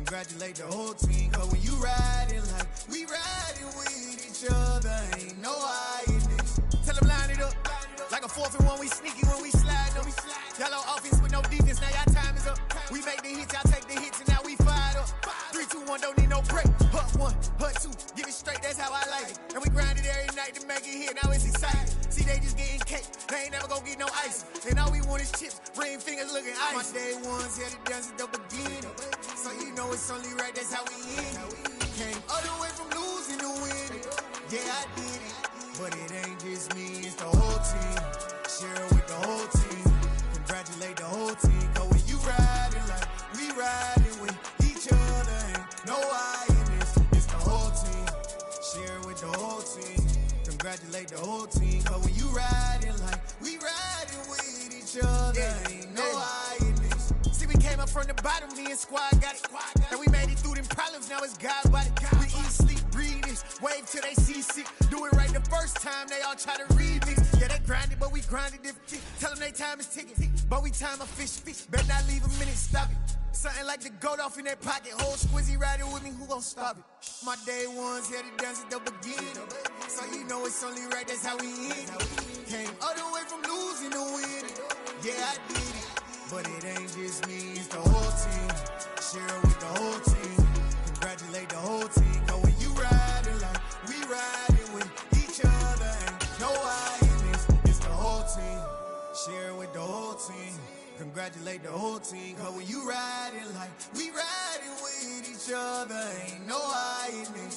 Congratulate the whole team, cause when you riding like we riding with each other, ain't no hiding this. Tell them line it up, like a 4th and 1, we sneaky when we slide up. Yellow offense with no defense, now y'all time is up. We make the hits, y'all take the hits, and now we fired up. 3, 2, 1, don't need no break. Hut 1, hut 2, give it straight, that's how I like it. And we grind it every night to make it hit, now it's exciting. See, they just getting cake, they ain't never gonna get no ice. And all we want is chips, ring fingers looking ice. My day ones had to dance at the beginning, so you know it's only right, that's how we end it. Came all the way from losing to winning, yeah I did it. But it ain't just me, it's the whole team. Share it with the whole team. Congratulate the whole team, cause when you riding like we riding with each other, ain't no hiding. It's the whole team. Share it with the whole team. Congratulate the whole team, cause when you riding like we riding with each other, ain't no hiding. See, we came up from the bottom, me and squad got it. And we made it through them problems, now it's God's body. We eat, sleep, breathe this, wave till they see sick. Do it right the first time, they all try to remix. Yeah, they grinded, but we grinded different. Tell them they time is ticking, but we time a fish. Better not leave a minute, stop it. Something like the goat off in their pocket. Whole squizzy riding with me, who gon' stop it? My day ones had to dance at the beginning, so you know it's only right, that's how we end it. Came all the way from losing to winning, yeah I did it. But it ain't just me, it's the whole team. Share it with the whole team. Congratulate the whole team, cause when you riding like we riding with each other, ain't no hiding. It's the whole team. Share it with the whole team. Congratulate the whole team, cause when you riding like we riding with each other, ain't no hiding.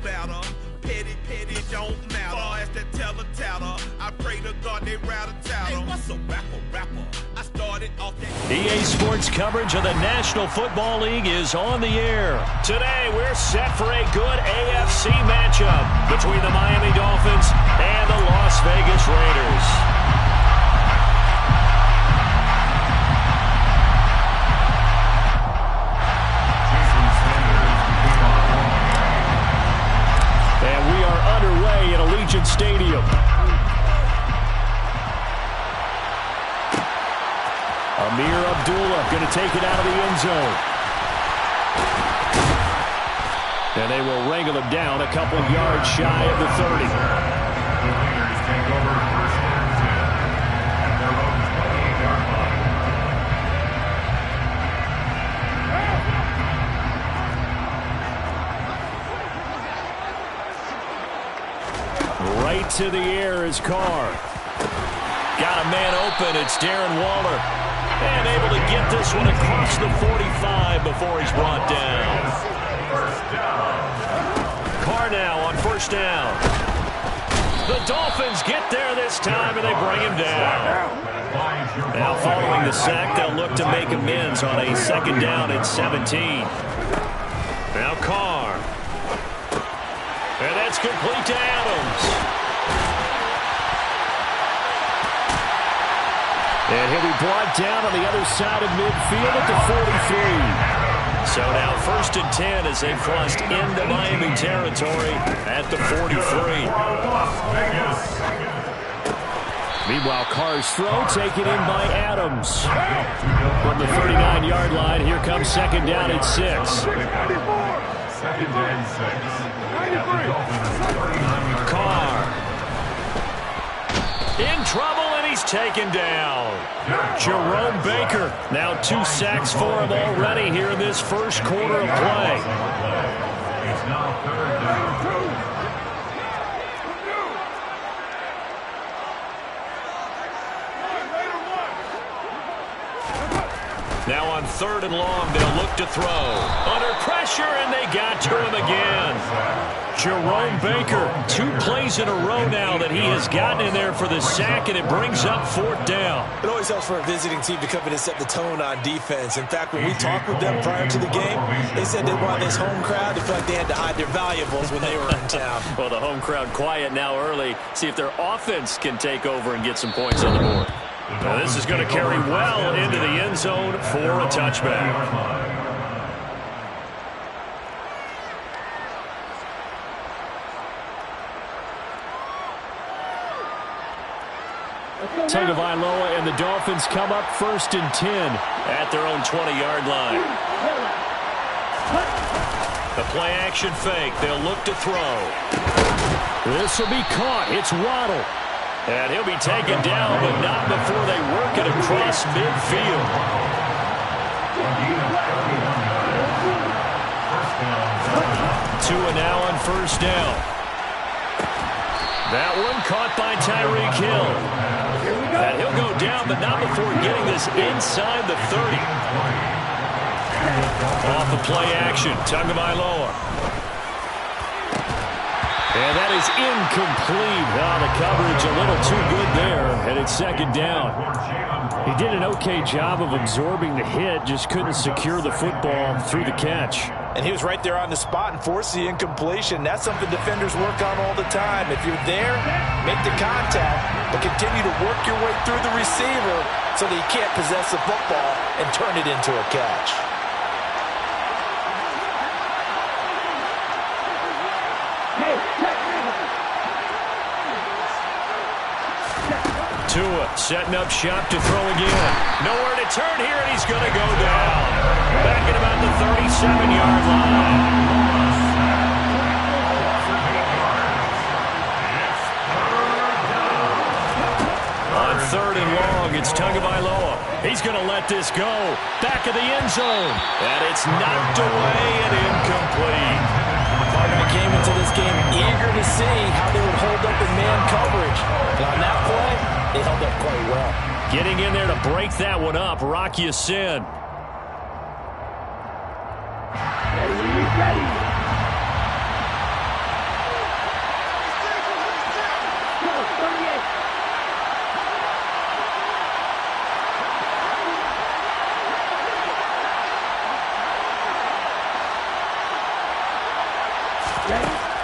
Better. Petty don't matter. Far as that tell-a-tatter, I pray to God they rat-a-tatter. Hey, what's a rapper? I started off that... EA Sports coverage of the National Football League is on the air. Today, we're set for a good AFC matchup between the Miami Dolphins and the Las Vegas Raiders. Underway at Ugine Stadium. Amir Abdullah going to take it out of the end zone. And they will wrangle him down a couple yards shy of the 30. Right to the air is Carr. Got a man open. It's Darren Waller. And able to get this one across the 45 before he's brought down. Carr now on first down. The Dolphins get there this time, and they bring him down. Now following the sack, they'll look to make amends on a second down at 17. Now Carr. And that's complete to Adams. And he'll be brought down on the other side of midfield at the 43. So now 1st and 10 as they crossed into Miami territory at the 43. Meanwhile, Carr's throw taken in by Adams. From the 39-yard line, here comes second down at 6. Carr in trouble, and he's taken down. Jerome Baker, now 2 sacks for him already here in this first quarter of play. Now on 3rd and long, they'll look to throw. Under pressure, and they got to him again. Jerome Baker, 2 plays in a row now that he has gotten in there for the sack, and it brings up 4th down. It always helps for a visiting team to come in and set the tone on defense. In fact, when we talked with them prior to the game, they said they wanted this home crowd to feel like they had to hide their valuables when they were in town. Well, the home crowd quiet now early. See if their offense can take over and get some points on the board. Now this is going to carry well into the end zone for a touchback. Tagovailoa and the Dolphins come up 1st and 10 at their own 20-yard line. The play action fake. They'll look to throw. This will be caught. It's Waddle. And he'll be taken down, but not before they work it across midfield. Tua now on 1st down. That one caught by Tyreek Hill. And he'll go down, but not before getting this inside the 30. Off the play action, Tagovailoa. And that is incomplete. The coverage a little too good there, and it's 2nd down. He did an okay job of absorbing the hit, just couldn't secure the football through the catch. And he was right there on the spot and forced the incompletion. That's something defenders work on all the time. If you're there, make the contact, but continue to work your way through the receiver so that he can't possess the football and turn it into a catch. Tua setting up shop to throw again. Nowhere to turn here, and he's going to go down. Back at about the 37-yard line. On 3rd and long, it's Tagovailoa. He's going to let this go. Back of the end zone. And it's knocked away and incomplete. Cardinal came into this game eager to see how they would hold up in man coverage. And on that play, they held up quite well. Getting in there to break that one up, Rock Ya-Sin.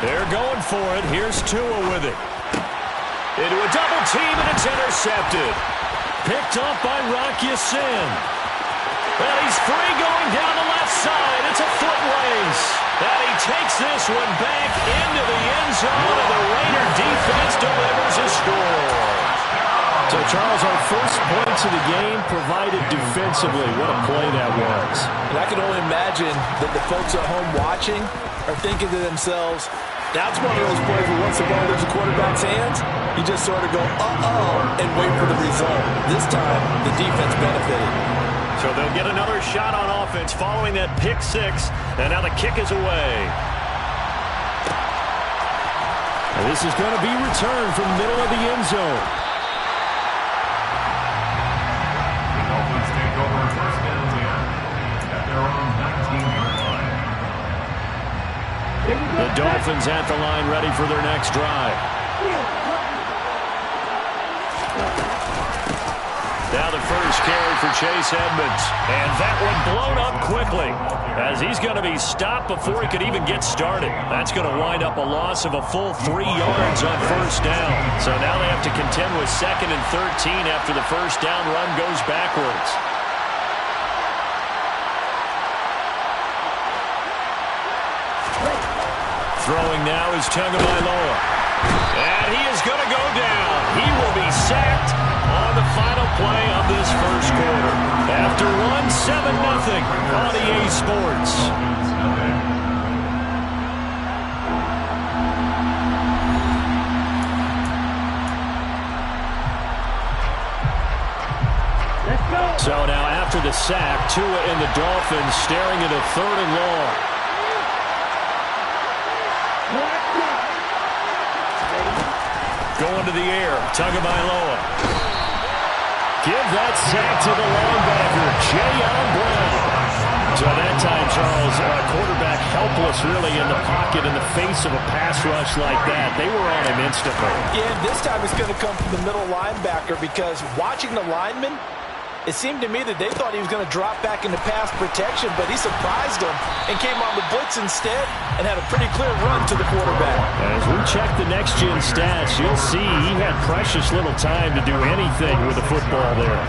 They're going for it. Here's Tua with it. Into a double team, and it's intercepted. Picked off by Rock Ya-Sin. Well, he's free going down the left side. It's a foot race. And he takes this one back into the end zone, and the Raider defense delivers a score. So, Charles, our first points of the game provided defensively. What a play that was. And I can only imagine that the folks at home watching are thinking to themselves, that's one of those plays where once the ball leaves the quarterback's hands, you just sort of go, and wait for the result. This time, the defense benefited. So they'll get another shot on offense following that pick six, and now the kick is away. And this is going to be returned from the middle of the end zone. The Dolphins take over 1st and 10 at their own 19-yard line. The Dolphins at the line, ready for their next drive. Now the first carry for Chase Edmonds. And that one blown up quickly as he's going to be stopped before he could even get started. That's going to wind up a loss of a full 3 yards on 1st down. So now they have to contend with 2nd and 13 after the 1st down run goes backwards. Throwing now is Tagovailoa. And he is going to go down. He will be sacked on the final play of this 1st quarter. After 7-0 on EA Sports. So now after the sack, Tua and the Dolphins staring at a 3rd and long. Going to the air, Tagovailoa. Give that sack to the linebacker, Jayon Brown. So that time, Charles, quarterback helpless really in the pocket in the face of a pass rush like that. They were on him instantly. Yeah, this time it's going to come from the middle linebacker because watching the lineman, it seemed to me that they thought he was going to drop back into pass protection, but he surprised them and came on the blitz instead and had a pretty clear run to the quarterback. As we check the next-gen stats, you'll see he had precious little time to do anything with the football there.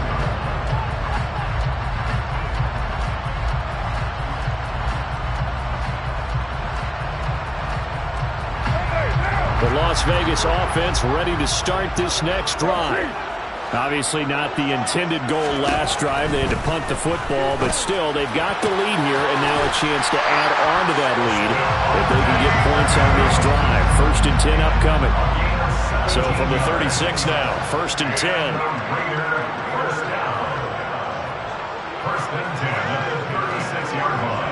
The Las Vegas offense ready to start this next drive. Obviously not the intended goal last drive. They had to punt the football, but still, they've got the lead here, and now a chance to add on to that lead if they can get points on this drive. 1st and 10 upcoming. So from the 36 now, 1st and 10. First down. 1st and 10 at the 36-yard line.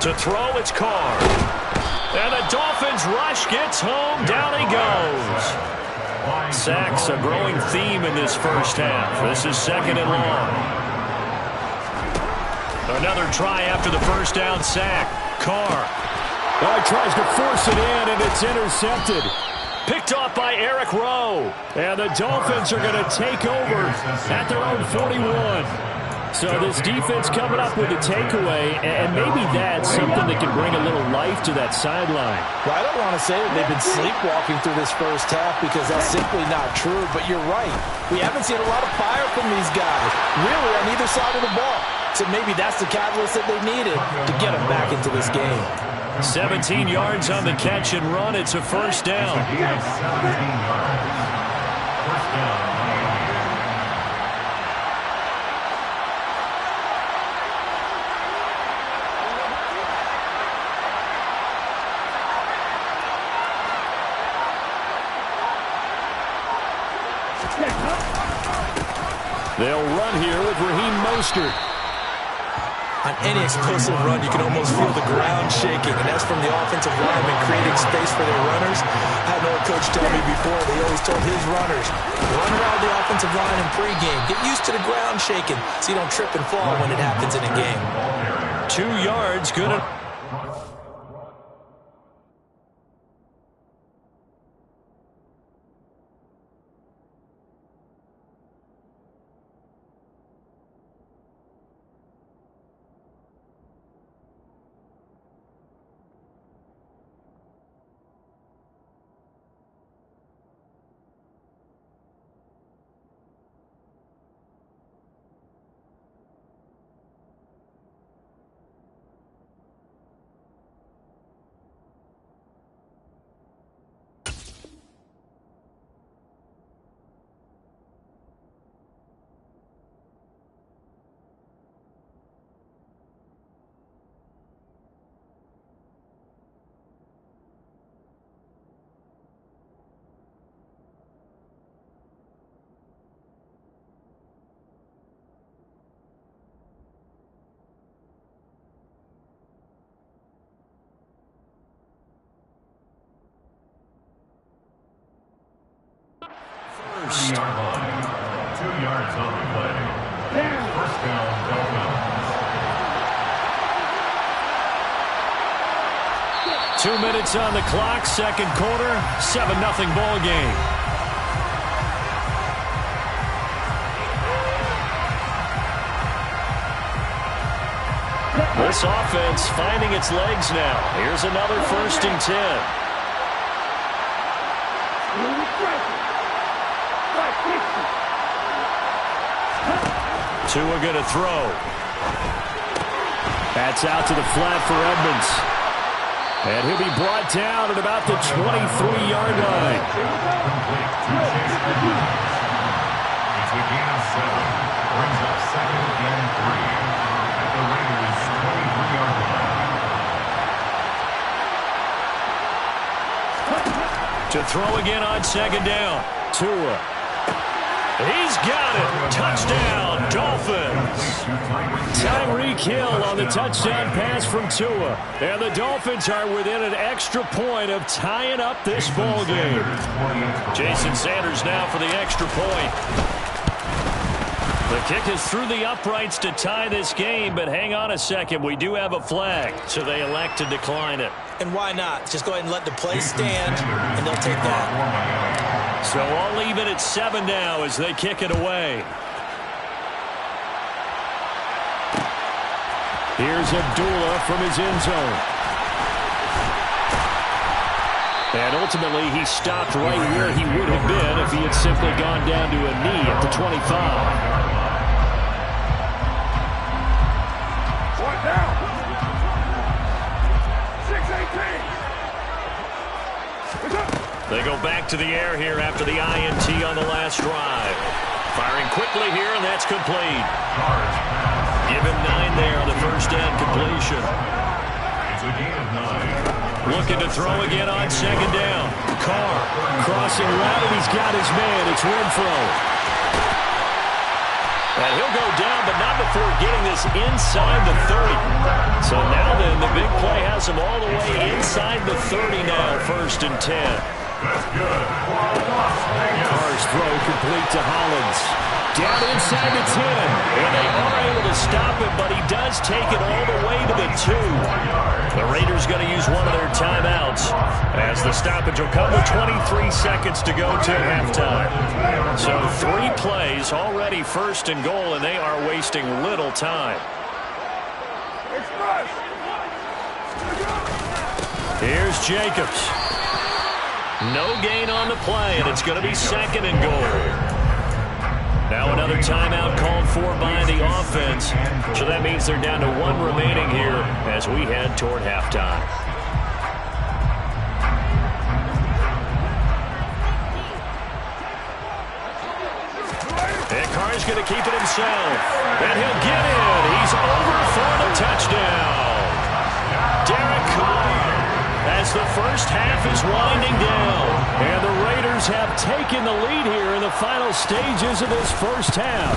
To throw, it's Carr. And the Dolphins rush gets home. Down he goes. Sacks a growing theme in this first half. This is 2nd and long. Another try after the first down sack. Carr. Tries to force it in, and it's intercepted. Picked off by Eric Rowe. And the Dolphins are going to take over at their own 41. So this defense coming up with a takeaway, and maybe that's something that can bring a little life to that sideline. Well, I don't want to say that they've been sleepwalking through this first half because that's simply not true, but you're right. We haven't seen a lot of fire from these guys, really on either side of the ball. So maybe that's the catalyst that they needed to get them back into this game. 17 yards on the catch and run. It's a first down. 17 yards. First down. They'll run here with Raheem Mostert. On any explosive run, you can almost feel the ground shaking, and that's from the offensive lineman creating space for their runners. I had an old coach tell me before, they always told his runners, run around the offensive line in pregame. Get used to the ground shaking so you don't trip and fall when it happens in a game. 2 yards, good. First. 2 yards on the play. First down, Dolphins. 2 minutes on the clock, second quarter, 7-0 ball game. This offense finding its legs now. Here's another 1st and 10. Tua going to throw. That's out to the flat for Edmonds. And he'll be brought down at about the 23-yard line. It's a gain of 7. Brings up 2nd and 3 at the Raiders' 23-yard line. To throw again on 2nd down. Tua. He's got it. Touchdown, Dolphins. Tyreek Hill on the touchdown pass from Tua. And the Dolphins are within an extra point of tying up this ball game. Jason Sanders now for the extra point. The kick is through the uprights to tie this game, but hang on a second. We do have a flag, so they elect to decline it. And why not? Just go ahead and let the play stand, and they'll take that. So I'll leave it at 7 now as they kick it away. Here's Abdullah from his end zone. And ultimately, he stopped right where he would have been if he had simply gone down to a knee at the 25. They go back to the air here after the INT on the last drive. Firing quickly here, and that's complete. Give him 9 there on the first down completion. Looking to throw again on second down. Carr crossing route, and he's got his man. It's Renfro. And he'll go down, but not before getting this inside the 30. So now then, the big play has him all the way inside the 30 now, 1st and 10. Carr's throw complete to Hollins. Down inside the 10. And they are able to stop him, but he does take it all the way to the 2. The Raiders going to use one of their timeouts as the stoppage will come with 23 seconds to go to halftime. So 3 plays, already 1st and goal, and they are wasting little time. Here's Jacobs. No gain on the play, and it's going to be 2nd and goal. Now another timeout called for by the offense. So that means they're down to 1 remaining here as we head toward halftime. And Carr's going to keep it himself. And he'll get in. He's over for the touchdown. Derek Carr, as the first half is winding down. And the Raiders have taken the lead here in the final stages of this first half.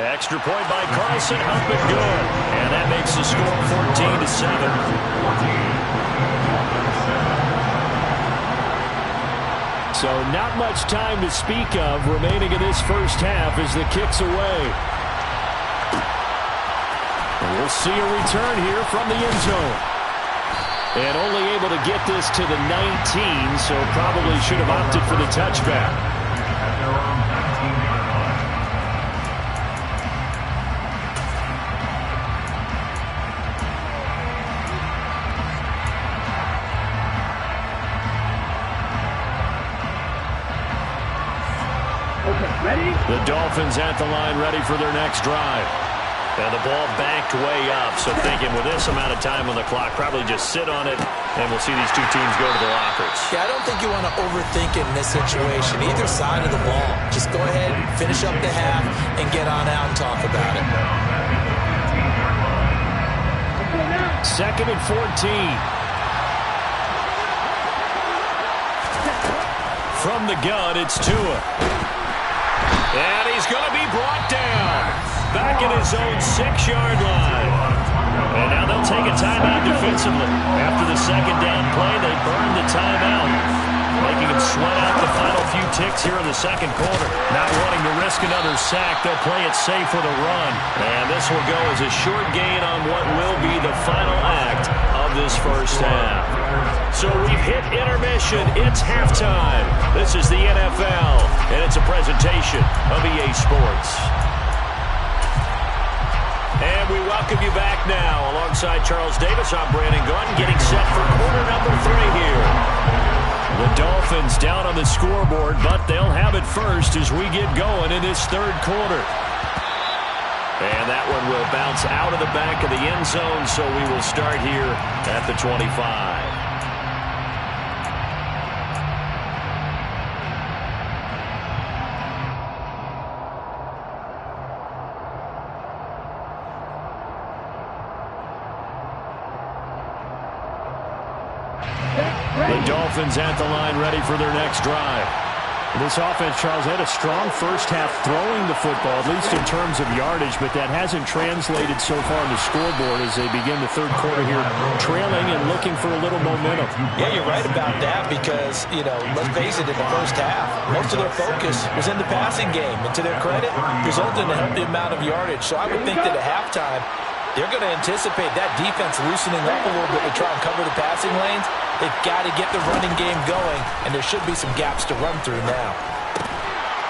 Extra point by Carlson, up and good. And that makes the score 14-7. So not much time to speak of remaining in this first half as the kick's away. And we'll see a return here from the end zone. And only able to get this to the 19, so probably should have opted for the touchback. The Dolphins at the line ready for their next drive. And the ball backed way up, so thinking with this amount of time on the clock, probably just sit on it, and we'll see these 2 teams go to the lockers. Yeah, I don't think you want to overthink it in this situation, either side of the ball. Just go ahead, finish up the half, and get on out and talk about it. 2nd and 14. From the gun, it's Tua. And he's going to be brought down. Back at his own 6-yard line. And now they'll take a timeout defensively. After the 2nd down play, they burn the timeout, making him sweat out the final few ticks here in the 2nd quarter. Not wanting to risk another sack, they'll play it safe with a run. And this will go as a short gain on what will be the final act of this first half. So we've hit intermission. It's halftime. This is the NFL, and it's a presentation of EA Sports. And we welcome you back now. Alongside Charles Davis, I'm Brandon Gunn, getting set for quarter number 3 here. The Dolphins down on the scoreboard, but they'll have it first as we get going in this 3rd quarter. And that one will bounce out of the back of the end zone, so we will start here at the 25. The Dolphins at the line ready for their next drive. This offense, Charles, had a strong first half throwing the football, at least in terms of yardage, but that hasn't translated so far on the scoreboard as they begin the third quarter here, trailing and looking for a little momentum. Yeah, you're right about that because, let's face it, in the first half, most of their focus was in the passing game. And to their credit, resulted in a healthy amount of yardage. So I would think that at halftime, they're going to anticipate that defense loosening up a little bit to try and cover the passing lanes. They've got to get the running game going, and there should be some gaps to run through now.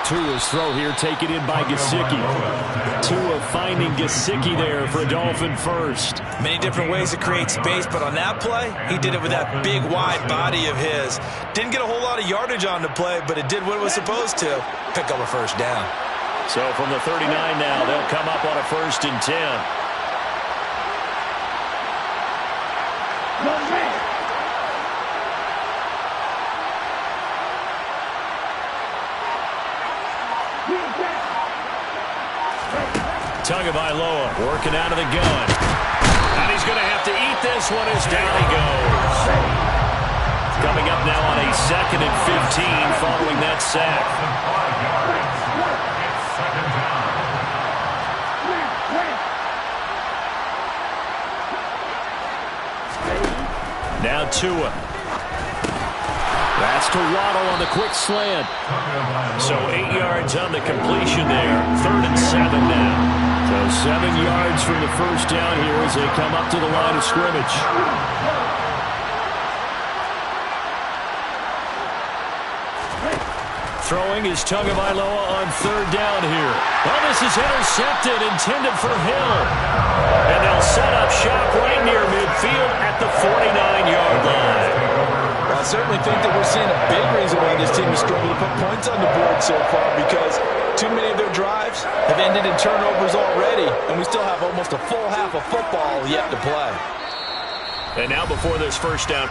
Tua's throw here taken in by Gesicki. Tua finding Gesicki there for a Dolphin first. Many different ways to create space, but on that play, he did it with that big, wide body of his. Didn't get a whole lot of yardage on the play, but it did what it was supposed to. Pick up a first down. So from the 39 now, they'll come up on a 1st and 10. Tagovailoa working out of the gun. And he's going to have to eat this one as down he goes. Coming up now on a 2nd and 15 following that sack. Now Tua. That's to Waddle on the quick slant. So 8 yards on the completion there. 3rd and 7 now. So 7 yards from the first down here as they come up to the line of scrimmage. Throwing is Tagovailoa on 3rd down here. Well, this is intercepted, intended for Hill. And they'll set up shop right near midfield at the 49-yard line. I certainly think that we're seeing a big reason why this team is struggling to put points on the board so far, because too many of their drives have ended in turnovers already, and we still have almost a full half of football yet to play. And now before this first down.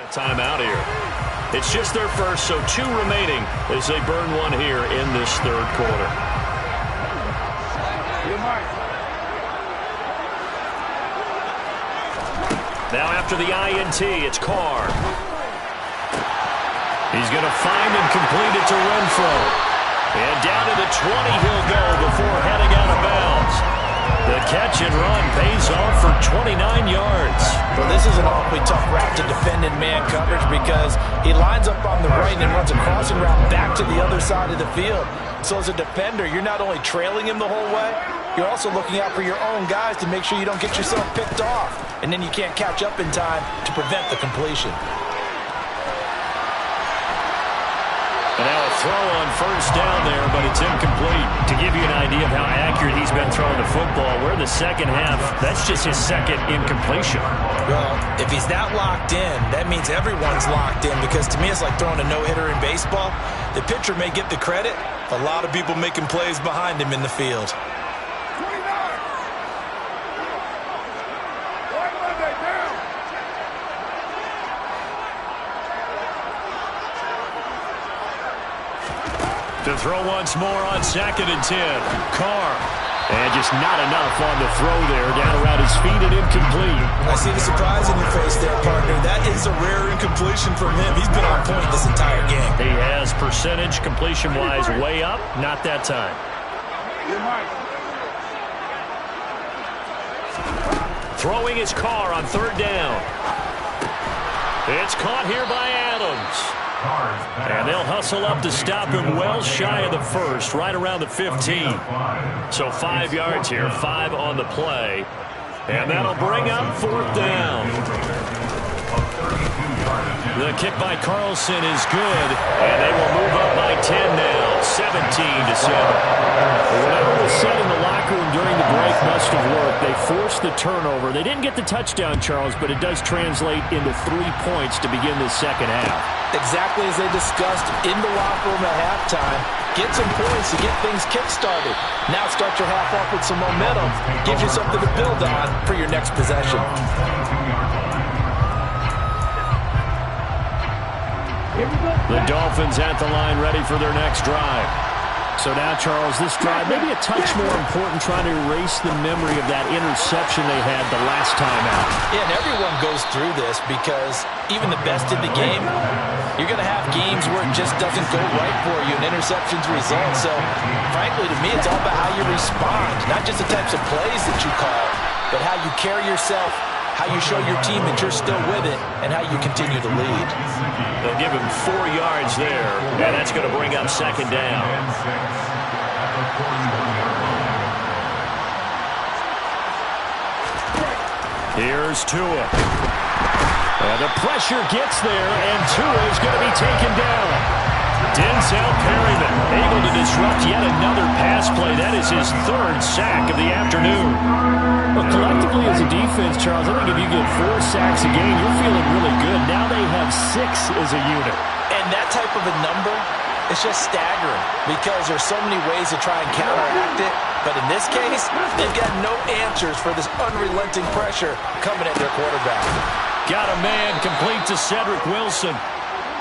Timeout here. It's just their first, so 2 remaining as they burn one here in this third quarter. Now after the INT, it's Carr. He's going to find and complete it to Renfro. And down to the 20 he'll go before heading out of bounds. The catch and run pays off for 29 yards. Well, this is an awfully tough route to defend in man coverage because he lines up on the right and runs a crossing route back to the other side of the field. So as a defender, you're not only trailing him the whole way, you're also looking out for your own guys to make sure you don't get yourself picked off. And then you can't catch up in time to prevent the completion. And now a throw on first down there, but it's incomplete. To give you an idea of how accurate he's been throwing the football, we're in the second half. That's just his second incompletion. Well, if he's that locked in, that means everyone's locked in, because to me it's like throwing a no-hitter in baseball. The pitcher may get the credit, a lot of people making plays behind him in the field. To throw once more on 2nd and 10. Carr. And just not enough on the throw there. Down around his feet and incomplete. I see the surprise in your face there, partner. That is a rare incompletion from him. He's been on point this entire game. He has percentage completion-wise way up. Not that time. Throwing his Carr on 3rd down. It's caught here by Adams. And they'll hustle up to stop him well shy of the 1st, right around the 15. So 5 yards here, 5 on the play. And that'll bring up 4th down. The kick by Carlson is good, and they will move up by 10 now, 17-7. Whatever was said in the locker room during the break must have worked. They forced the turnover. They didn't get the touchdown, Charles, but it does translate into 3 points to begin the second half. Exactly as they discussed in the locker room at halftime. Get some points to get things kick-started. Now start your half off with some momentum. Gives you something to build on for your next possession. The Dolphins at the line ready for their next drive. So now, Charles, this drive maybe a touch more important, trying to erase the memory of that interception they had the last time out. Yeah, and everyone goes through this because even the best in the game, you're going to have games where it just doesn't go right for you and interceptions result. So, frankly, to me, it's all about how you respond, not just the types of plays that you call, but how you carry yourself, how you show your team that you're still with it, and how you continue to lead. They'll give him 4 yards there, and that's going to bring up 2nd down. Here's Tua. And the pressure gets there, and Tua is going to be taken down. Denzel Perryman able to disrupt yet another pass play. That is his 3rd sack of the afternoon. Well, collectively as a defense, Charles, I think if you get 4 sacks a game, you're feeling really good. Now they have 6 as a unit. And that type of a number is just staggering because there's so many ways to try and counteract it. But in this case, they've got no answers for this unrelenting pressure coming at their quarterback. Got a man complete to Cedric Wilson.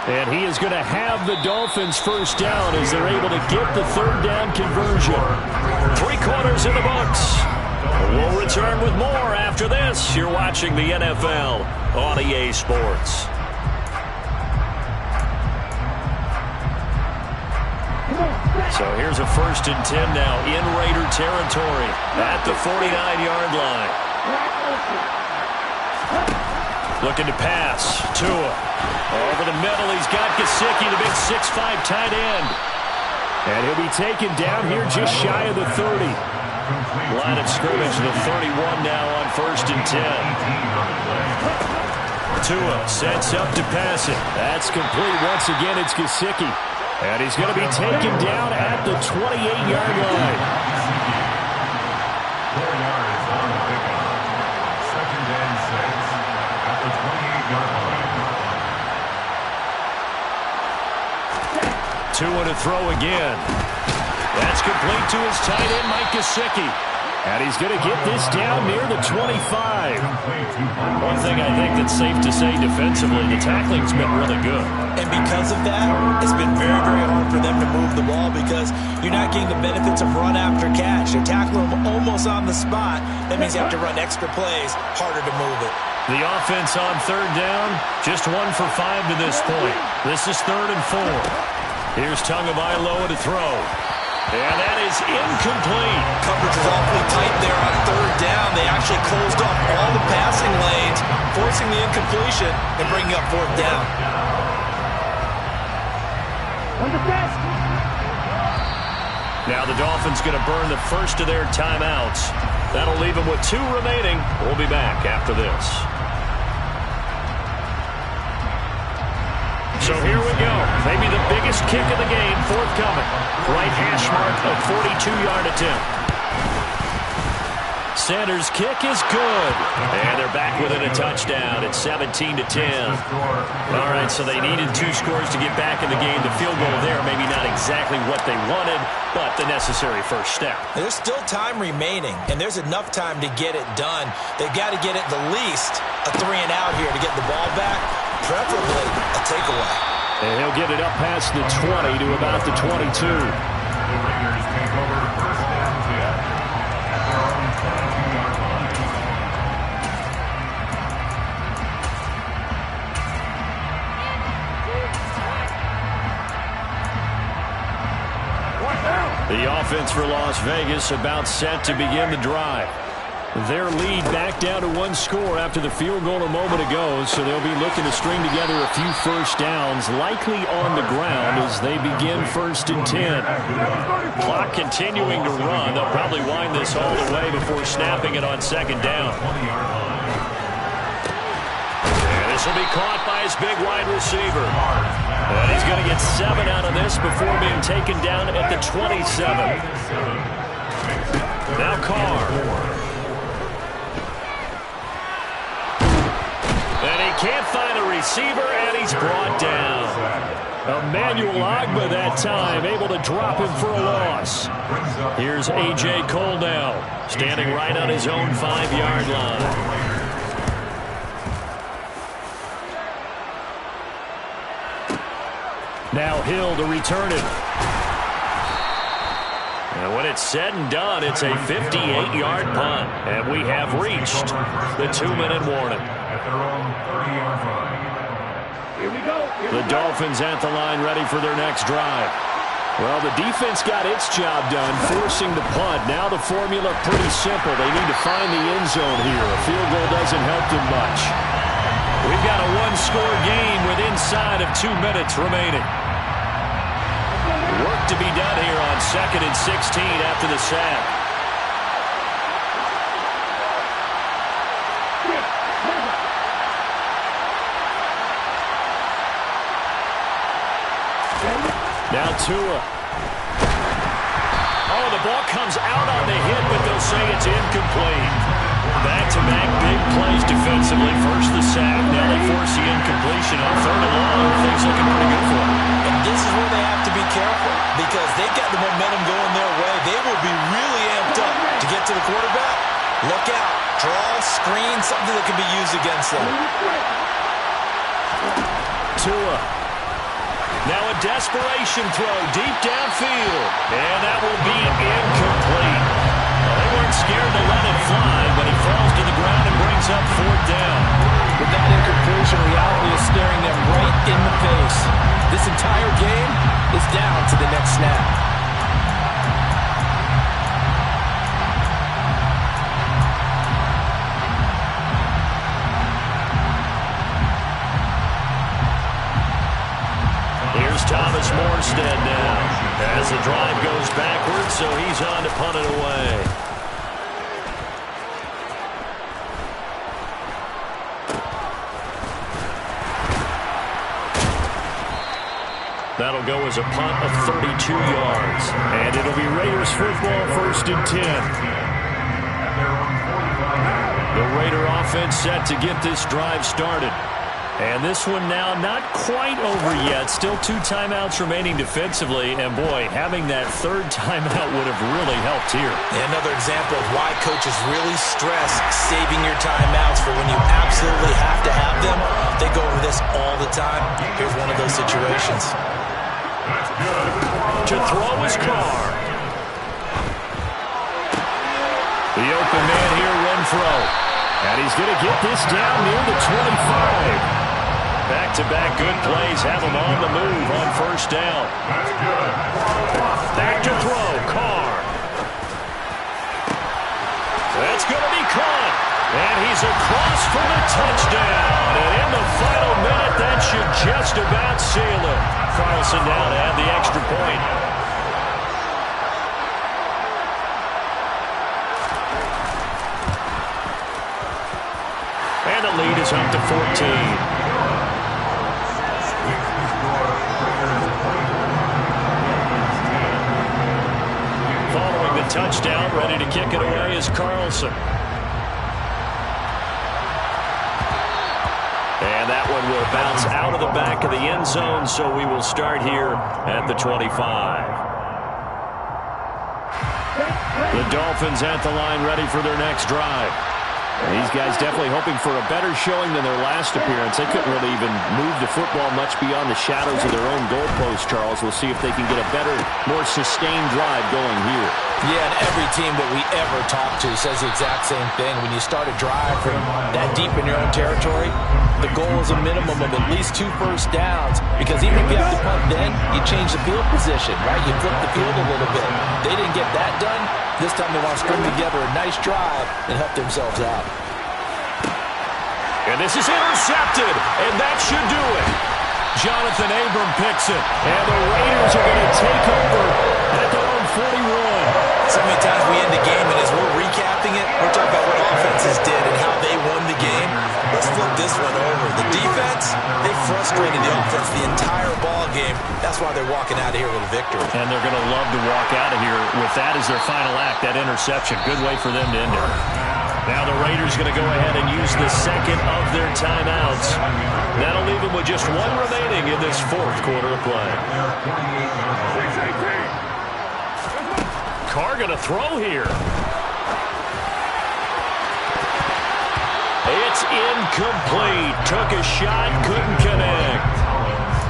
And he is going to have the Dolphins first down as they're able to get the 3rd down conversion. 3 quarters in the books. We'll return with more after this. You're watching the NFL on EA Sports. So here's a 1st and 10 now in Raider territory at the 49-yard line. Looking to pass. Tua. Over the middle, he's got Gesicki, the big 6'5" tight end. And he'll be taken down here just shy of the 30. Line of scrimmage, the 31 now on 1st and 10. Tua sets up to pass it. That's complete. Once again, it's Gesicki. And he's going to be taken down at the 28-yard line. 4 yards on the pickup. 2nd and 6 at the 28-yard line. Tua to throw again. That's complete to his tight end, Mike Gesicki. And he's going to get this down near the 25. One thing I think that's safe to say defensively, the tackling's been really good. And because of that, it's been very, very hard for them to move the ball because you're not getting the benefits of run after catch. They tackle them almost on the spot. That means you have to run extra plays, harder to move it. The offense on 3rd down, just 1 for 5 to this point. This is 3rd and 4. Here's Tagovailoa to throw. And that is incomplete. Coverage is awfully tight there on 3rd down. They actually closed off all the passing lanes, forcing the incompletion and bringing up 4th down. Now the Dolphins going to burn the first of their timeouts. That'll leave them with 2 remaining. We'll be back after this. So here we go. Maybe the biggest kick of the game forthcoming. Right hash mark, a 42-yard attempt. Sanders' kick is good. And they're back within a touchdown. It's 17-10. All right, so they needed 2 scores to get back in the game. The field goal there, maybe not exactly what they wanted, but the necessary first step. There's still time remaining, and there's enough time to get it done. They've got to get at the least a 3 and out here to get the ball back, preferably a takeaway. And he'll get it up past the 20 to about the 22. The Raiders take over first and 10 at their own 22-yard line. The offense for Las Vegas about set to begin the drive. Their lead back down to one score after the field goal a moment ago, so they'll be looking to string together a few first downs, likely on the ground as they begin 1st and 10. Clock continuing to run. They'll probably wind this all the way before snapping it on 2nd down. And this will be caught by his big wide receiver. And he's going to get 7 out of this before being taken down at the 27. Now Carr. And he can't find a receiver, and he's brought down. Emmanuel Ogbah that time, able to drop him for a loss. Here's A.J. Cole now, standing right on his own 5-yard line. Now Hill to return it. And when it's said and done, it's a 58-yard punt. And we have reached the 2-minute warning. At their own 30-yard line. The Dolphins at the line ready for their next drive. Well, the defense got its job done, forcing the punt. Now the formula pretty simple. They need to find the end zone here. A field goal doesn't help them much. We've got a one-score game with inside of 2 minutes remaining. Work to be done here on 2nd and 16 after the sack. Now Tua. Oh, the ball comes out on the hit, but they'll say it's incomplete. Back-to-back big plays defensively. First the sack, now they force the incompletion on 3rd and long. Things looking pretty good for them. And this is where they have to be careful because they've got the momentum going their way. They will be really amped up to get to the quarterback. Look out. Draw, screen, something that can be used against them. Tua. Now a desperation throw deep downfield. And that will be incomplete. Well, they weren't scared to let it fly, but it falls to the ground and brings up 4th down. With that incompletion, reality is staring them right in the face. This entire game is down to the next snap. Here's Thomas Morstead now as the drive goes backwards, so he's on to punt it away. That'll go as a punt of 32 yards. And it'll be Raiders football 1st and 10. The Raider offense set to get this drive started. And this one now not quite over yet. Still 2 timeouts remaining defensively. And, boy, having that 3rd timeout would have really helped here. Another example of why coaches really stress saving your timeouts for when you absolutely have to have them. They go over this all the time. Here's one of those situations. To throw is Carr. The open man here, Renfro. And he's going to get this down near the 25. Back-to-back good plays have him on the move on 1st down. Back to throw, Carr. That's going to be caught. And he's across for the touchdown. And in the final minute, that should just about seal it. Carlson down to add the extra point. And the lead is up to 14. Following the touchdown, ready to kick it away is Carlson. And that one will bounce out of the back of the end zone, so we will start here at the 25. The Dolphins at the line ready for their next drive. These guys definitely hoping for a better showing than their last appearance. They couldn't really even move the football much beyond the shadows of their own goalpost, Charles. We'll see if they can get a better, more sustained drive going here. Yeah, and every team that we ever talk to says the exact same thing. When you start a drive from that deep in your own territory, the goal is a minimum of at least 2 first downs, because even if you have to punt then, you change the field position, right? You flip the field a little bit. They didn't get that done. This time they want to string together a nice drive and help themselves out. And this is intercepted, and that should do it. Jonathan Abram picks it, and the Raiders are going to take over at their own 41. So many times we end the game, and as we're recapping it, we're talking about what offenses did and how they won the game. Let's flip this one over. The defense, they frustrated the offense the entire ball game. That's why they're walking out of here with a victory. And they're going to love to walk out of here with that as their final act, that interception. Good way for them to end it. Now the Raiders going to go ahead and use the second of their timeouts. That'll leave them with just one remaining in this fourth quarter of play. Carr going to throw here. It's incomplete. Took a shot, couldn't connect.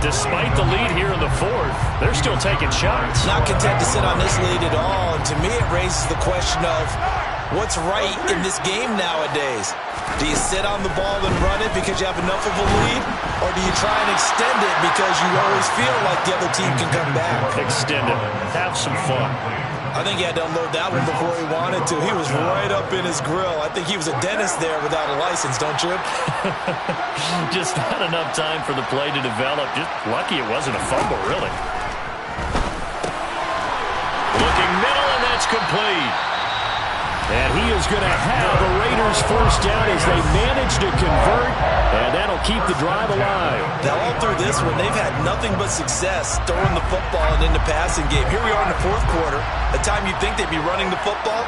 Despite the lead here in the fourth, they're still taking shots. Not content to sit on this lead at all. And to me, it raises the question of what's right in this game nowadays. Do you sit on the ball and run it because you have enough of a lead? Or do you try and extend it because you always feel like the other team can come back? Extend it. Have some fun. I think he had to unload that one before he wanted to. He was right up in his grill. I think he was a dentist there without a license, don't you? Just not enough time for the play to develop. Just lucky it wasn't a fumble, really. Looking middle, and that's complete. And he is going to have a Raiders first down as they manage to convert, and that'll keep the drive alive. Now, all through this one, they've had nothing but success throwing the football and in the passing game. Here we are in the fourth quarter. The time you'd think they'd be running the football,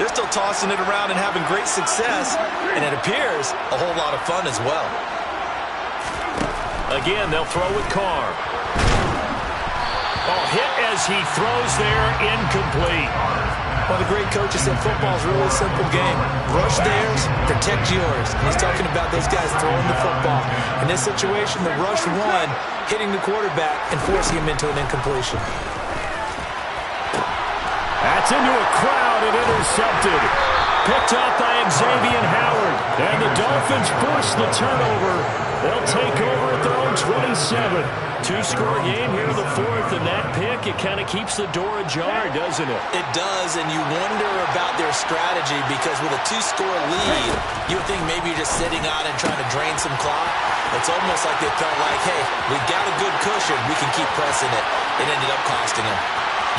they're still tossing it around and having great success, and it appears a whole lot of fun as well. Again, they'll throw with Carr. Oh, hit as he throws there, incomplete. Well, the great coaches said football is really a simple game. Rush theirs, protect yours. And he's talking about those guys throwing the football. In this situation, the rush won, hitting the quarterback and forcing him into an incompletion. That's into a crowd and intercepted. Picked up by Xavier Howard. And the Dolphins force the turnover. They'll take over at their own 27. Two-score game here in the fourth, and that pick, it kind of keeps the door ajar, doesn't it? It does, and you wonder about their strategy because with a two-score lead, you would think maybe you're just sitting on it trying to drain some clock. It's almost like they felt like, hey, we've got a good cushion. We can keep pressing it. It ended up costing them.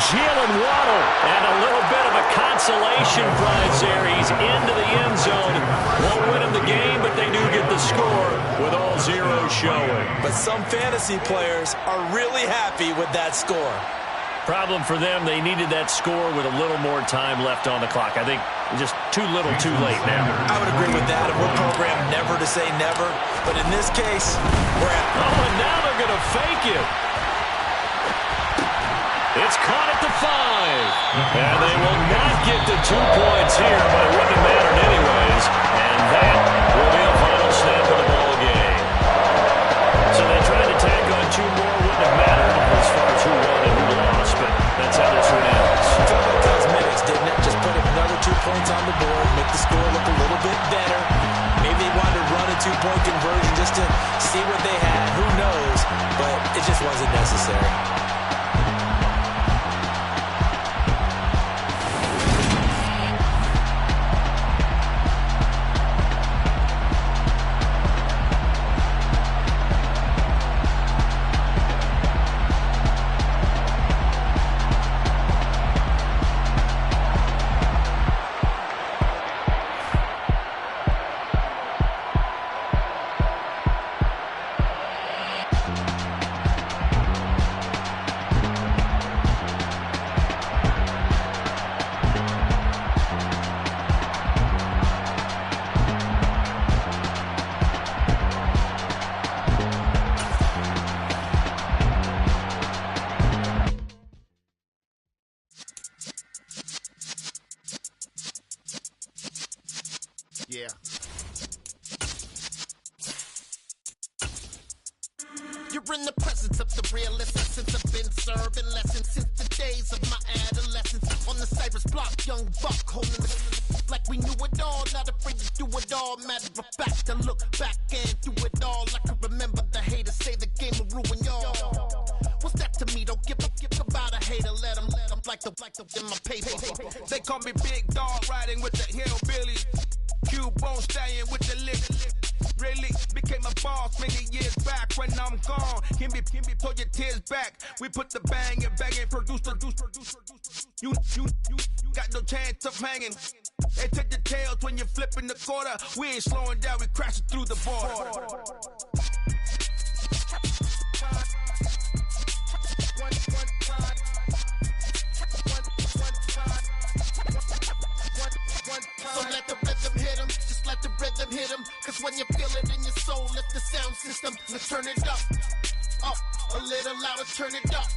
Jalen Waddle, and a little bit of a consolation prize there. He's into the end zone. Won't win him the game, but they do get the score with all zeros showing. But some fantasy players are really happy with that score. Problem for them, they needed that score with a little more time left on the clock. I think just too little too late now. I would agree with that, and we're programmed never to say never. But in this case, we're at... Oh, and now they're going to fake it. It's caught at the 5. And they will not get the 2 points here, but it wouldn't have mattered anyways. And that will be a final snap of the ball game. So they tried to tack on 2 more, wouldn't have mattered as far as who won and who lost, but that's how this one ends. It felt like cosmetics, didn't it? Just put another 2 points on the board, make the score look a little bit better. Maybe they wanted to run a 2-point conversion just to see what they had. Who knows? But it just wasn't necessary. up the real essence. I've been serving lessons since the days of my adolescence. On the Cypress block, young buck holding the like we knew it all, not afraid to do it all. Matter of fact, I look back and do it all. I can remember the haters say the game will ruin y'all. What's that to me? Don't give about a hater. Let them like the in my paper. They call me Big Dog, riding with the hillbillies. Q-Bone stallion with the lick. Really became a boss many years back. When I'm gone, can be pull your tears back. We put the bang and produce. You got no chance of hanging. They take the tails when you're flipping the quarter. We ain't slowing down, we crashing through the border. So let the rhythm hit him, just let the rhythm hit him. Cause when you feel it in your soul, lift the sound system and turn it up. Up, a little louder, turn it up.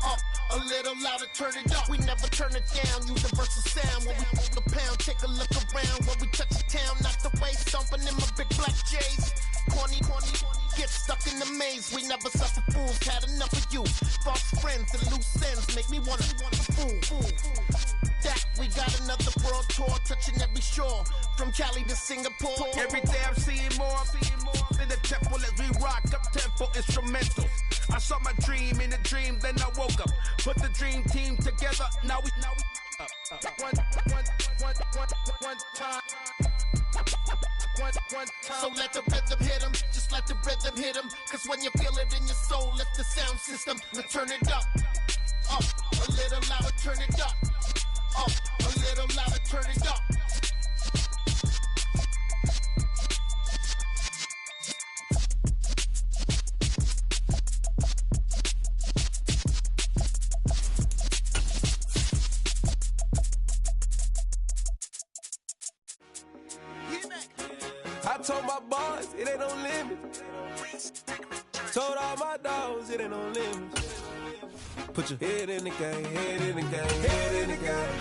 Up, a little louder, turn it up. We never turn it down, universal sound. When we move the pound, take a look around. When we touch the town, not the way, stomping in my big black J's. Corny, get stuck in the maze. We never suffer fools, had enough of you. False friends and loose ends make me wanna fool. That we got another world tour, touching every shore, from Cali to Singapore. Every day I'm seeing more in the temple as we rock up tempo instrumentals. I saw my dream in a dream, then I woke up. Put the dream team together, now we one time. So let the rhythm hit him, just let the rhythm hit him. Cause when you feel it in your soul, lift the sound system and turn it up. Up, a little louder, turn it up. Up, a little louder, turn it up. I told my boys it ain't no limit. Told all my dogs it ain't no limit. Put your head in the game, head in the game, head in the game.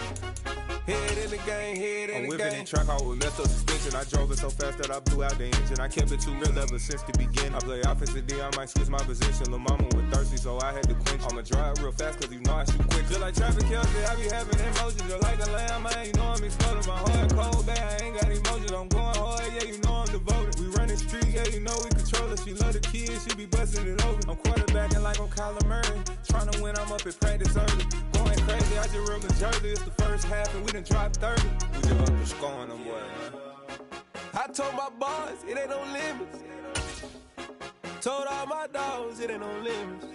Head in the game, head in the game. I'm whipping in track, I was messed up suspension. I drove it so fast that I blew out the engine. I kept it too real ever since the beginning. I play offensive D, I might switch my position. Lil' mama was thirsty, so I had to quench. I'ma drive real fast, cause you know I shoot quick. Just like traffic Kelsey, I be having emotions. Just like a lamb, man, you know I'm exploding. My heart cold, bad, I ain't got emotions. I'm going hard, yeah, you know I'm devoted. We running street, yeah, you know we control it. She love the kids, she be busting it over. I'm quarterbacking like I'm Kyler Murray. Trying to win, I'm up at practice early. Going crazy, I just real the jersey. It's the first half and we done dropped 30. We just up to scoring them, boy, man. I told my boys it ain't no limits. Told all my dogs it ain't no limits.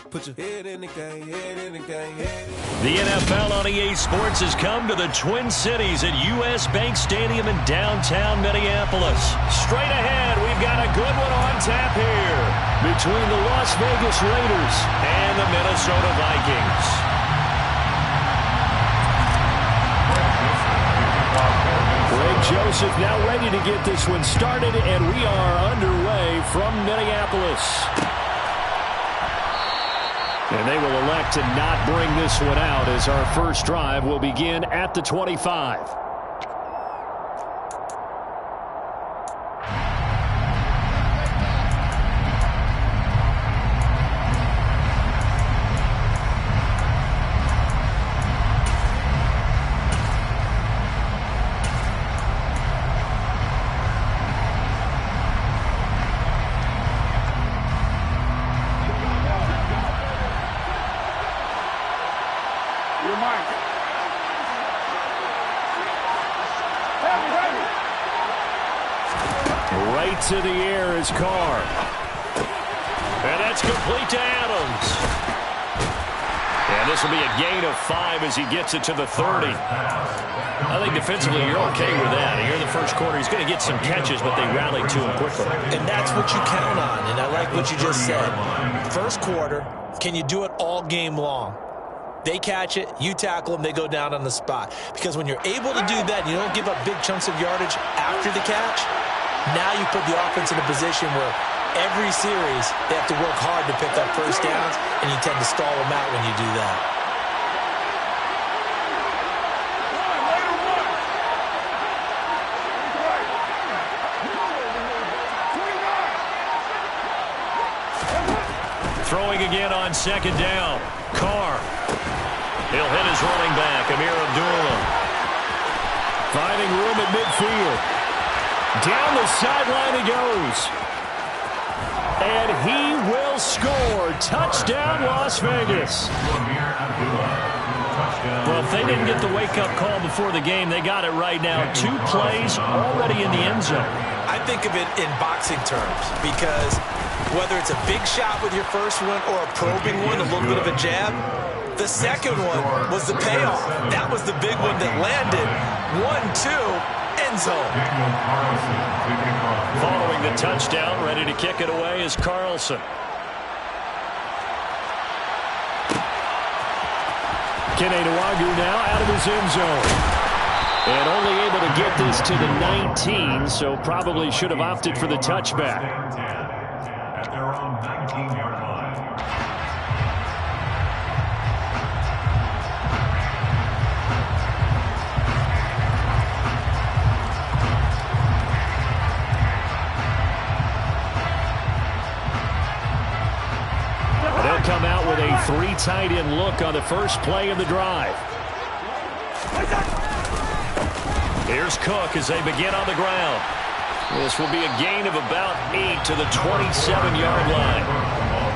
Put your head in the game, head in the game, head in the game. The NFL on EA Sports has come to the Twin Cities at US Bank Stadium in downtown Minneapolis. Straight ahead, we've got a good one on tap here between the Las Vegas Raiders and the Minnesota Vikings. Greg Joseph now ready to get this one started, and we are underway from Minneapolis. And they will elect to not bring this one out as our first drive will begin at the 25. Right to the air is Carr. And that's complete to Adams. And this will be a gain of 5 as he gets it to the 30. I think defensively you're okay with that. Here in the first quarter, he's going to get some catches, but they rallied to him quickly. And that's what you count on, and I like what you just said. First quarter, can you do it all game long? They catch it, you tackle them, they go down on the spot. Because when you're able to do that, and you don't give up big chunks of yardage after the catch, now you put the offense in a position where every series they have to work hard to pick up first downs, and you tend to stall them out when you do that. Throwing again on second down. Carr. He'll hit his running back, Amir Abdullah. Finding room at midfield. Down the sideline he goes. And he will score. Touchdown, Las Vegas. Well, if they didn't get the wake-up call before the game, they got it right now. 2 plays already in the end zone. I think of it in boxing terms because whether it's a big shot with your first one or a probing one, a little bit of a jab, the second one was the payoff. That was the big one that landed. 1-2, end zone. Following the touchdown, ready to kick it away is Carlson. Kene Nwangwu now out of his end zone. And only able to get this to the 19, so probably should have opted for the touchback. At their own 19-yard line. They'll come out with a 3 tight end look on the first play of the drive. Here's Cook as they begin on the ground. This will be a gain of about 8 to the 27-yard line.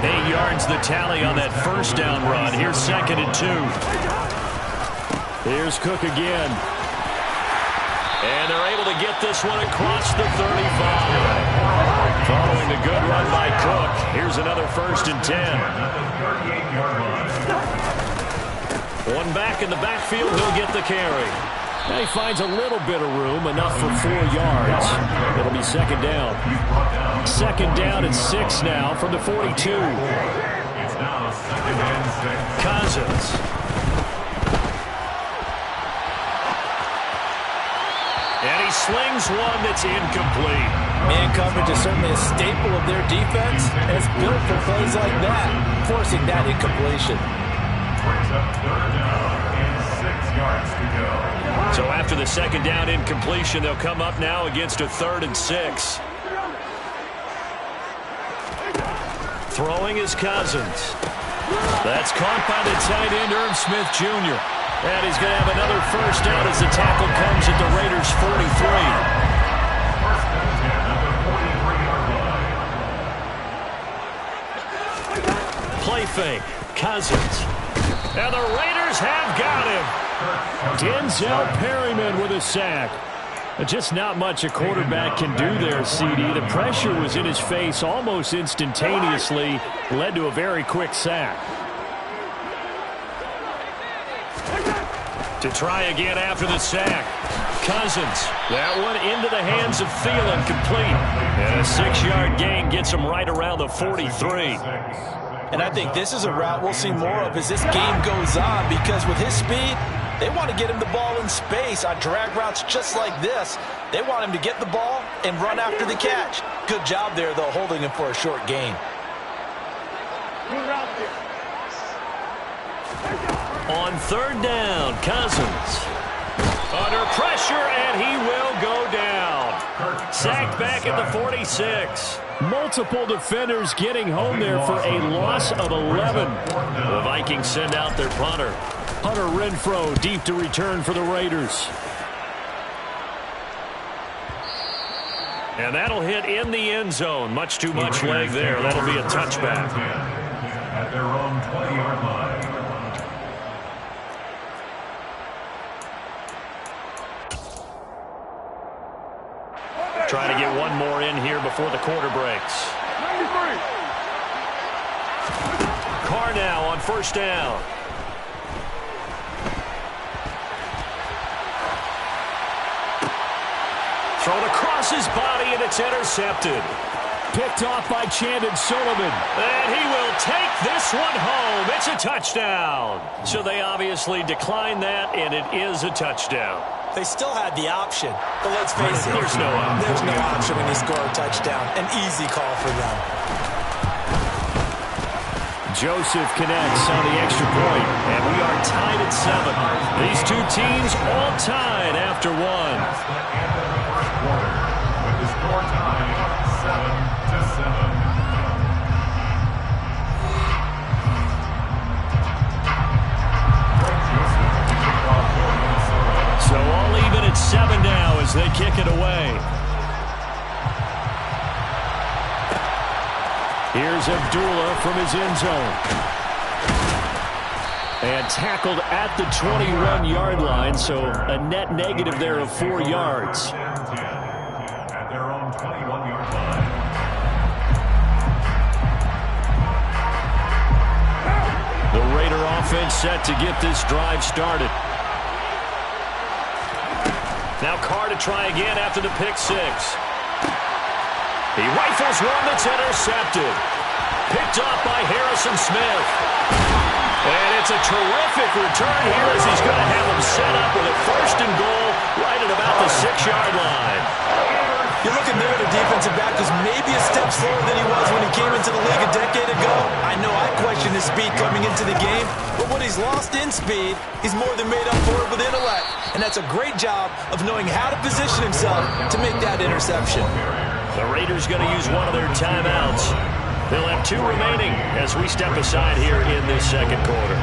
8 yards the tally on that first down run. Here's 2nd and 2. Here's Cook again. And they're able to get this one across the 35. Following the good run by Cook, here's another 1st and 10. One back in the backfield, he'll get the carry. Now he finds a little bit of room, enough for 4 yards. It'll be 2nd down. 2nd down and 6 now from the 42. It's now 2nd and 6. Cousins. And he slings one that's incomplete. Man coverage is certainly a staple of their defense, and it's built for plays like that, forcing that incompletion. Brings up 3rd down and 6 yards to go. So after the 2nd down incompletion, they'll come up now against a 3rd and 6. Throwing is Cousins. That's caught by the tight end, Irv Smith Jr. And he's going to have another 1st down as the tackle comes at the Raiders' 43. 1st and 10 at the 43-yard line. Play fake. Cousins. And the Raiders have got him. Denzel Perryman with a sack. Just not much a quarterback can do there, CD. The pressure was in his face almost instantaneously. Led to a very quick sack. To try again after the sack. Cousins. That one into the hands of Thielen, complete. And a 6-yard gain gets him right around the 43. And I think this is a route we'll see more of as this game goes on, because with his speed, they want to get him the ball in space on drag routes just like this. They want him to get the ball and run after the catch. Good job there, though, holding him for a short gain. On 3rd down, Cousins. Under pressure, and he will go down. Sacked back at the 46. Multiple defenders getting home there for a loss of 11. The Vikings send out their punter. Hunter Renfrow deep to return for the Raiders. And that'll hit in the end zone. Much too much leg there. That'll be a touchback. At their own 20-yard line. Trying to get one more in here before the quarter breaks. Carr now on 1st down. Thrown across his body, and it's intercepted. Picked off by Chandon Sullivan. And he will take this one home. It's a touchdown. So they obviously declined that, and it is a touchdown. They still had the option, but let's face it, There's no option. There's no option when you score a touchdown. An easy call for them. Joseph connects on the extra point, and we are tied at 7. These two teams all tied after one. That's the end of the first quarter, with the score tied 7-7. they kick it away. Here's Abdullah from his end zone. And tackled at the 21-yard line, so a net negative there of 4 yards. At their own 21-yard line. The Raider offense set to get this drive started. Now Carr to try again after the pick six. He rifles one that's intercepted. Picked off by Harrison Smith. And it's a terrific return here as he's going to have him set up with a 1st and goal right at about the 6-yard line. You're looking there at a defensive back who's maybe a step slower than he was when he came into the league a decade ago. I know I questioned his speed coming into the game, but what he's lost in speed, he's more than made up for it with intellect. And that's a great job of knowing how to position himself to make that interception. The Raiders going to use one of their timeouts. They'll have 2 remaining as we step aside here in this second quarter.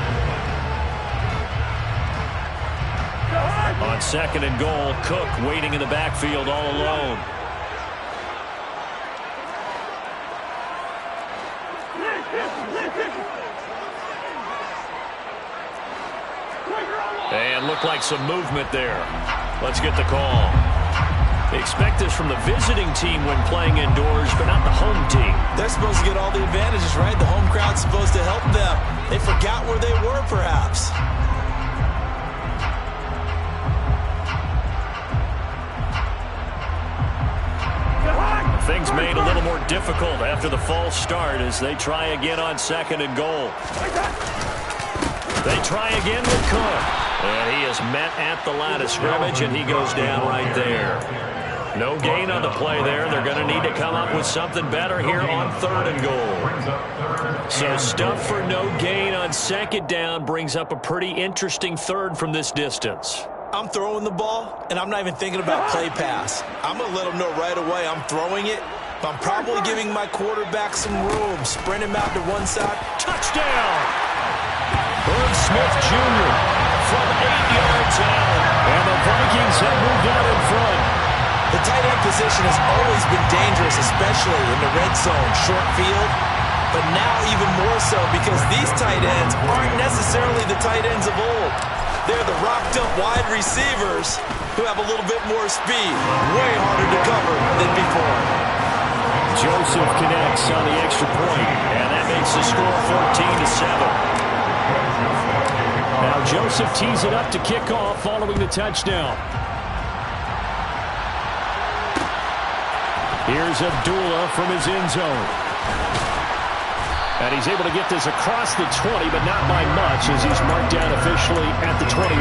On 2nd and goal, Cook waiting in the backfield all alone. And looked like some movement there. Let's get the call. They expect this from the visiting team when playing indoors, but not the home team. They're supposed to get all the advantages, right? The home crowd's supposed to help them. They forgot where they were, perhaps. Things made a little more difficult after the false start as they try again on 2nd and goal. They try again with Cook. And he is met at the line of scrimmage, and he goes down right there. No gain on the play there. They're going to need to come up with something better here on 3rd and goal. So stuff for no gain on 2nd down brings up a pretty interesting 3rd from this distance. I'm throwing the ball, and I'm not even thinking about play pass. I'm going to let them know right away I'm throwing it, but I'm probably giving my quarterback some room. Sprint him out to one side. Touchdown! Herb Smith Jr. from 8 yards out, and the Vikings have moved out in front. The tight end position has always been dangerous, especially in the red zone, short field, but now even more so because these tight ends aren't necessarily the tight ends of old. They're the rocked-up wide receivers who have a little bit more speed, way harder to cover than before. Joseph connects on the extra point, and that makes the score 14-7. Now Joseph tees it up to kick off following the touchdown. Here's Abdullah from his end zone. And he's able to get this across the 20, but not by much as he's marked down officially at the 21.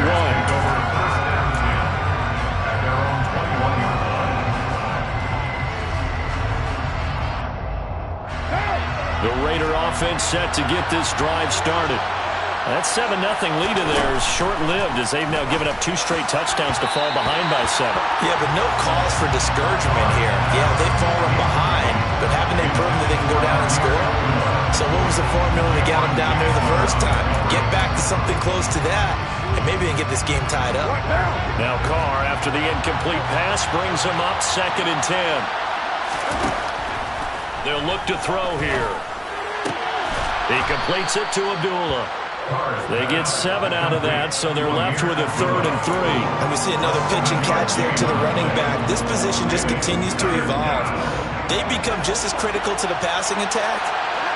The Raider offense set to get this drive started. That 7-0 lead of theirs short-lived as they've now given up 2 straight touchdowns to fall behind by 7. Yeah, but no cause for discouragement here. Yeah, they've fallen behind, but haven't they proven that they can go down and score? So what was the formula that got them down there the first time? Get back to something close to that, and maybe they can get this game tied up. Now Carr, after the incomplete pass, brings them up 2nd and 10. They'll look to throw here. He completes it to Abdullah. They get 7 out of that, so they're left with a 3rd and 3. And we see another pitch and catch there to the running back. This position just continues to evolve. They become just as critical to the passing attack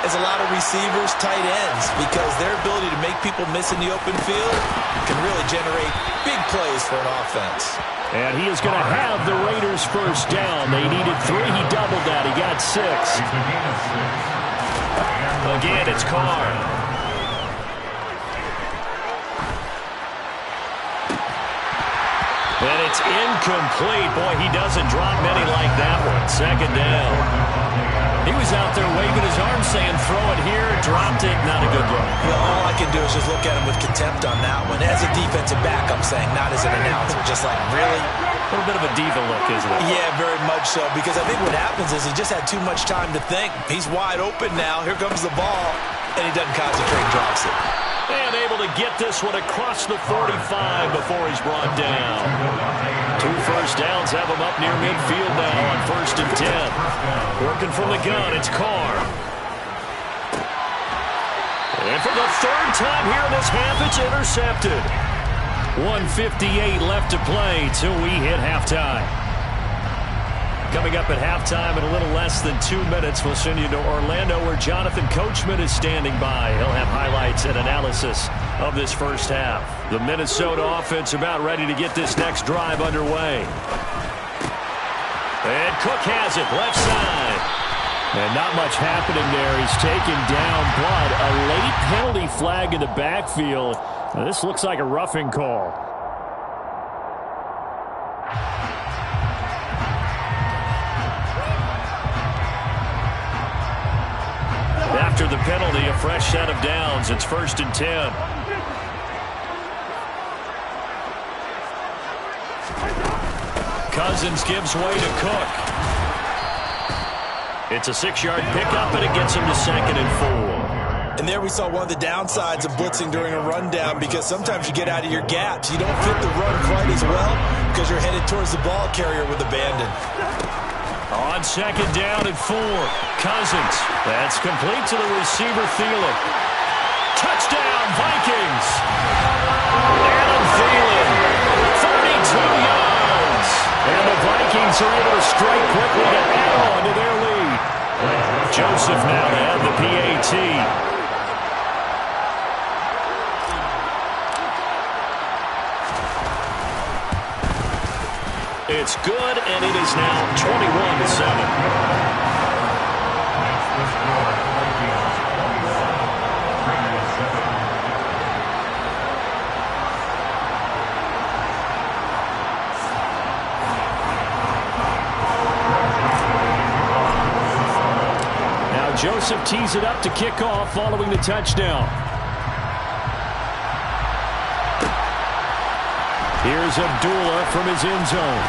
as a lot of receivers, tight ends, because their ability to make people miss in the open field can really generate big plays for an offense. And he is going to have the Raiders first down. They needed 3. He doubled that. He got 6. Again, it's Carr. And it's incomplete. Boy, he doesn't drop many like that one. 2nd down. He was out there waving his arms saying, throw it here, dropped it, not a good look. Well, all I can do is just look at him with contempt on that one. As a defensive back, I'm saying, not as an announcer. Just like, really? A little bit of a diva look, isn't it? Yeah, very much so, because I think what happens is he just had too much time to think. He's wide open now. Here comes the ball, and he doesn't concentrate and drops it. And able to get this one across the 45 before he's brought down. 2 first downs have him up near midfield now on 1st and 10. Working from the gun, it's Carr. And for the 3rd time here in this half, it's intercepted. 1:58 left to play till we hit halftime. Coming up at halftime in a little less than 2 minutes, we'll send you to Orlando where Jonathan Coachman is standing by. He'll have highlights and analysis of this first half. The Minnesota offense about ready to get this next drive underway. And Cook has it, left side. And not much happening there. He's taken down blood. A late penalty flag in the backfield. Now, this looks like a roughing call. After the penalty, a fresh set of downs. It's 1st and 10. Cousins gives way to Cook. It's a 6-yard pickup, and it gets him to 2nd and 4. And there we saw one of the downsides of blitzing during a rundown, because sometimes you get out of your gaps. You don't fit the run quite as well because you're headed towards the ball carrier with abandon. On 2nd down and 4, Cousins. That's complete to the receiver, Thielen. Touchdown, Vikings. Adam Thielen, 32 yards. And the Vikings are able to strike quickly to add on to their lead. Joseph now to add the PAT. It's good, and it is now 21-7. Now Joseph tees it up to kick off following the touchdown. Here's Abdullah from his end zone.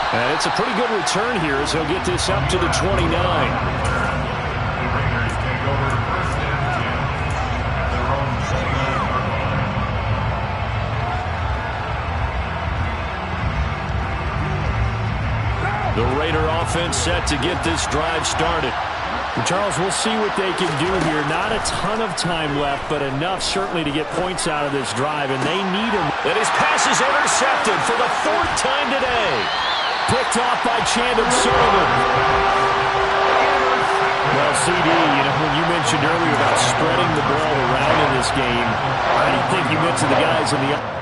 And it's a pretty good return here as he'll get this up to the 29. The Raiders take over 1st and 10 at their own 29-yard line. The Raider offense set to get this drive started. Charles, we'll see what they can do here. Not a ton of time left, but enough certainly to get points out of this drive, and they need him. And his pass is intercepted for the 4th time today. Picked off by Chandon Sullivan. Well, CD, when you mentioned earlier about spreading the ball around in this game, I don't think you meant to the guys in the